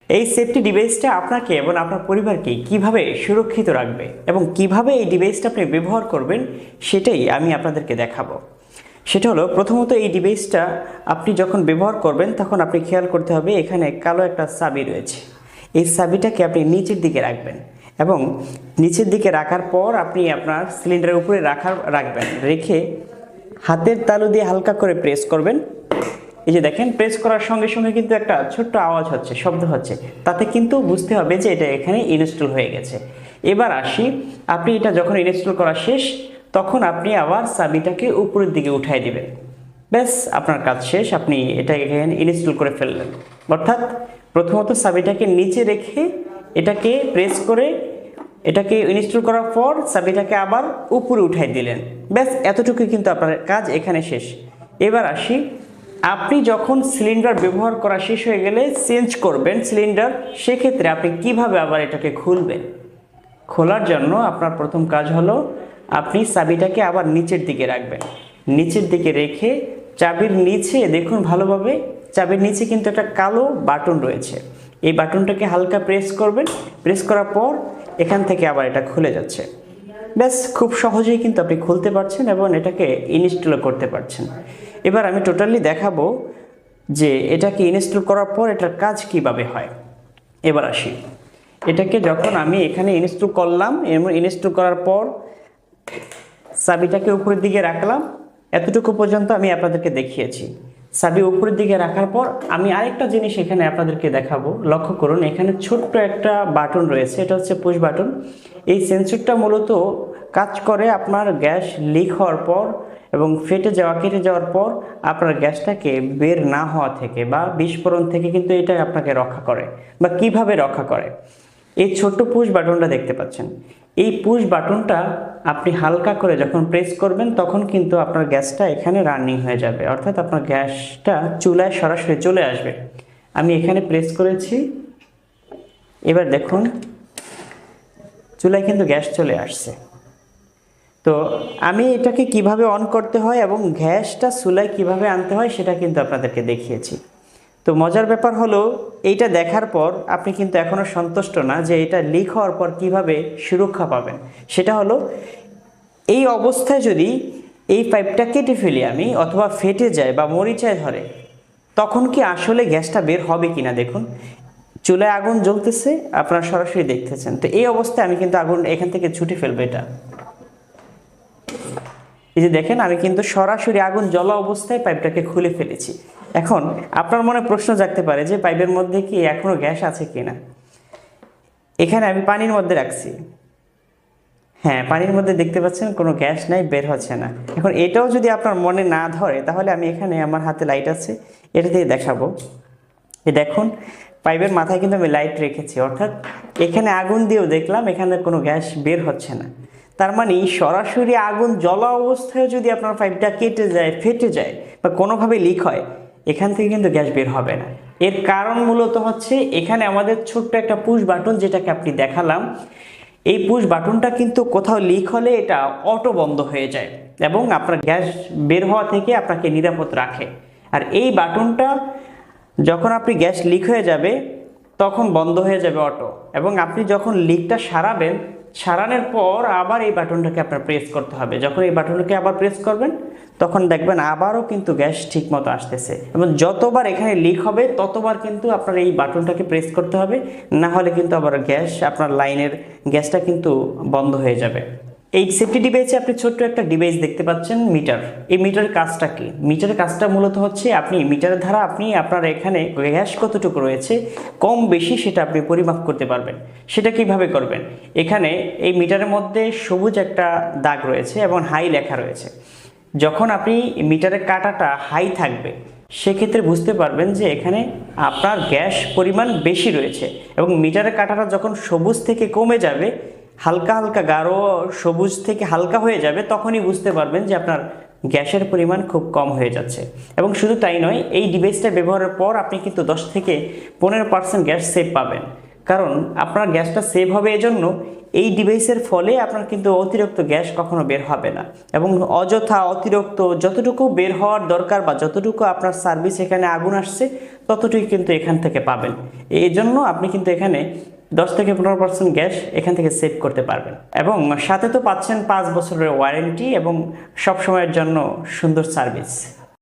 এই সেফটি ডিভাইসটা আপনাকে এবং আপনার পরিবারকে কিভাবে সুরক্ষিত রাখবে এবং কিভাবে এই ডিভাইসটা আপনি ব্যবহার করবেন সেটাই আমি আপনাদেরকে দেখাবো। সেটা হলো, প্রথমত এই ডিভাইসটা আপনি যখন ব্যবহার করবেন তখন আপনি খেয়াল করতে হবে এখানে কালো একটা চাবি রয়েছে। এই চাবিটাকে আপনি নিচের দিকে রাখবেন এবং নিচের দিকে রাখার পর আপনি আপনার সিলিন্ডারের উপরে রাখবেন। রেখে হাতের তালু দিয়ে হালকা করে প্রেস করবেন। এই যে দেখেন, প্রেস করার সঙ্গে সঙ্গে কিন্তু একটা ছোট্ট আওয়াজ হচ্ছে, শব্দ হচ্ছে, তাতে কিন্তু বুঝতে হবে যে এটা এখানে ইনস্টল হয়ে গেছে। এবার আসি, আপনি এটা যখন ইনস্টল করা শেষ তখন আপনি আবার চাবিটাকে উপরের দিকে উঠাই দিবেন। ব্যাস, আপনার কাজ শেষ, আপনি এটা এখানে ইনস্টল করে ফেললেন। অর্থাৎ প্রথমত চাবিটাকে নিচে রেখে এটাকে প্রেস করে এটাকে ইনস্টল করার পর চাবিটাকে আবার উপরে উঠাই দিলেন। ব্যাস, এতটুকু কিন্তু আপনার কাজ এখানে শেষ। এবার আসি, আপনি যখন সিলিন্ডার ব্যবহার করা শেষ হয়ে গেলে চেঞ্জ করবেন সিলিন্ডার, সেক্ষেত্রে আপনি কিভাবে আবার এটাকে খুলবেন। খোলার জন্য আপনার প্রথম কাজ হলো আপনি চাবিটাকে আবার নিচের দিকে রাখবেন। নিচের দিকে রেখে চাবির নিচে দেখুন ভালোভাবে, চাবির নিচে কিন্তু একটা কালো বাটন রয়েছে। এই বাটনটাকে হালকা প্রেস করবেন। প্রেস করার পর এখান থেকে আবার এটা খুলে যাচ্ছে। ব্যাস, খুব সহজেই কিন্তু আপনি খুলতে পারছেন এবং এটাকে ইনস্টল করতে পারছেন। এবার আমি টোটালি দেখাবো যে এটাকে ইনস্টল করার পর এটার কাজ কিভাবে হয়। এবার আসি, এটাকে যখন আমি এখানে ইনস্টল করলাম এবং ইনস্টল করার পর চাবিটাকে উপরের দিকে রাখলাম, এতটুকু পর্যন্ত আমি আপনাদেরকে দেখিয়েছি। চাবি উপরের দিকে রাখার পর আমি আরেকটা জিনিস এখানে আপনাদেরকে দেখাবো। লক্ষ্য করুন, এখানে ছোট্ট একটা বাটন রয়েছে, এটা হচ্ছে পুশ বাটন। এই সেন্সরটা মূলত কাজ করে আপনার গ্যাস লিক হওয়ার পর এবং কেটে যাওয়ার পর আপনার গ্যাসটাকে বের না হওয়া থেকে বা বিস্ফোরণ থেকে কিন্তু এটা আপনাকে রক্ষা করে। বা কিভাবে রক্ষা করে, এই ছোট্ট পুশ বাটনটা দেখতে পাচ্ছেন। এই পুশ বাটনটা আপনি হালকা করে যখন প্রেস করবেন তখন কিন্তু আপনার গ্যাসটা এখানে রানিং হয়ে যাবে, অর্থাৎ আপনার গ্যাসটা চুলায় সরাসরি চলে আসবে। আমি এখানে প্রেস করেছি, এবার দেখুন চুলায় কিন্তু গ্যাস চলে আসছে। তো আমি এটাকে কিভাবে অন করতে হয় এবং গ্যাসটা চুলায় কিভাবে আনতে হয় সেটা কিন্তু আপনাদেরকে দেখিয়েছি। তো মজার ব্যাপার হলো, এইটা দেখার পর আপনি কিন্তু এখনও সন্তুষ্ট না যে এটা লিক হওয়ার পর কিভাবে সুরক্ষা পাবেন। সেটা হলো, এই অবস্থায় যদি এই পাইপটা কেটে ফেলি আমি অথবা ফেটে যায় বা মরিচায় ধরে, তখন কি আসলে গ্যাসটা বের হবে কিনা। দেখুন চুলায় আগুন জ্বলতেছে, আপনারা সরাসরি দেখতেছেন। তো এই অবস্থায় আমি কিন্তু আগুন এখান থেকে ছুটে ফেলবো। এটা এই যে দেখেন, আমি কিন্তু সরাসরি আগুন জ্বলা অবস্থায় পাইপটাকে খুলে ফেলেছি। এখন আপনার মনে প্রশ্ন জাগতে পারে যে পাইপের মধ্যে কি এখনো গ্যাস আছে কিনা। এখানে আমি পানির মধ্যে রাখছি, হ্যাঁ পানির মধ্যে দেখতে পাচ্ছেন কোনো গ্যাস নাই, বের হচ্ছে না। এখন এটাও যদি আপনার মনে না ধরে তাহলে আমি এখানে আমার হাতে লাইট আছে, এটা দিয়ে দেখাবো। এই দেখুন, পাইপের মাথায় কিন্তু আমি লাইট রেখেছি, অর্থাৎ এখানে আগুন দিয়েও দেখলাম এখানে কোনো গ্যাস বের হচ্ছে না। তার মানে সরাসরি আগুন জ্বলা অবস্থায় যদি আপনার পাইপটা কেটে যায়, ফেটে যায় বা কোনোভাবে লিক হয়, এখান থেকে কিন্তু গ্যাস বের হবে না। এর কারণ মূলত হচ্ছে এখানে আমাদের ছোট্ট একটা পুশ বাটন, যেটাকে আপনি দেখালাম, এই পুশ বাটনটা কিন্তু কোথাও লিক হলে এটা অটো বন্ধ হয়ে যায় এবং আপনার গ্যাস বের হওয়া থেকে আপনাকে নিরাপদ রাখে। আর এই বাটনটা যখন আপনি গ্যাস লিক হয়ে যাবে তখন বন্ধ হয়ে যাবে অটো, এবং আপনি যখন লিকটা সারানোর পর আবার এই বাটনটাকে আপনার প্রেস করতে হবে। যখন এই বাটনটাকে আবার প্রেস করবেন তখন দেখবেন আবারও কিন্তু গ্যাস ঠিক মতো আসতেছে, এবং যতবার এখানে লিক হবে ততবার কিন্তু আপনার এই বাটনটাকে প্রেস করতে হবে, না হলে কিন্তু আবার গ্যাস আপনার লাইনের গ্যাসটা কিন্তু বন্ধ হয়ে যাবে। এই সেফটি ডিভাইসে আপনি ছোট্ট একটা ডিভাইস দেখতে পাচ্ছেন, মিটার। এই মিটারের কাজটা কি? মিটারের কাজটা মূলত হচ্ছে আপনি মিটারের দ্বারা আপনি আপনার এখানে গ্যাস কতটুকু রয়েছে কম বেশি সেটা আপনি পরিমাপ করতে পারবেন। সেটা কিভাবে করবেন? এখানে এই মিটারের মধ্যে সবুজ একটা দাগ রয়েছে এবং হাই লেখা রয়েছে। যখন আপনি মিটারের কাঁটাটা হাই থাকবে সেক্ষেত্রে বুঝতে পারবেন যে এখানে আপনার গ্যাস পরিমাণ বেশি রয়েছে, এবং মিটারের কাঁটাটা যখন সবুজ থেকে কমে যাবে, হালকা হালকা গাঢ় সবুজ থেকে হালকা হয়ে যাবে, তখনই বুঝতে পারবেন যে আপনার গ্যাসের পরিমাণ খুব কম হয়ে যাচ্ছে। এবং শুধু তাই নয়, এই ডিভাইসটা ব্যবহারের পর আপনি কিন্তু 10 থেকে 15% গ্যাস সেভ পাবেন। কারণ আপনার গ্যাসটা সেভ হবে এজন্য এই ডিভাইসের ফলে আপনার কিন্তু অতিরিক্ত গ্যাস কখনো বের হবে না, এবং অযথা অতিরিক্ত যতটুকু বের হওয়ার দরকার বা যতটুকু আপনার সার্ভিস এখানে আগুন আসছে ততটুকু কিন্তু এখান থেকে পাবেন। এই জন্য আপনি কিন্তু এখানে 10 থেকে 15% গ্যাস এখান থেকে সেভ করতে পারবেন, এবং সাথে তো পাচ্ছেন 5 বছরের ওয়ারেন্টি এবং সব সময়ের জন্য সুন্দর সার্ভিস।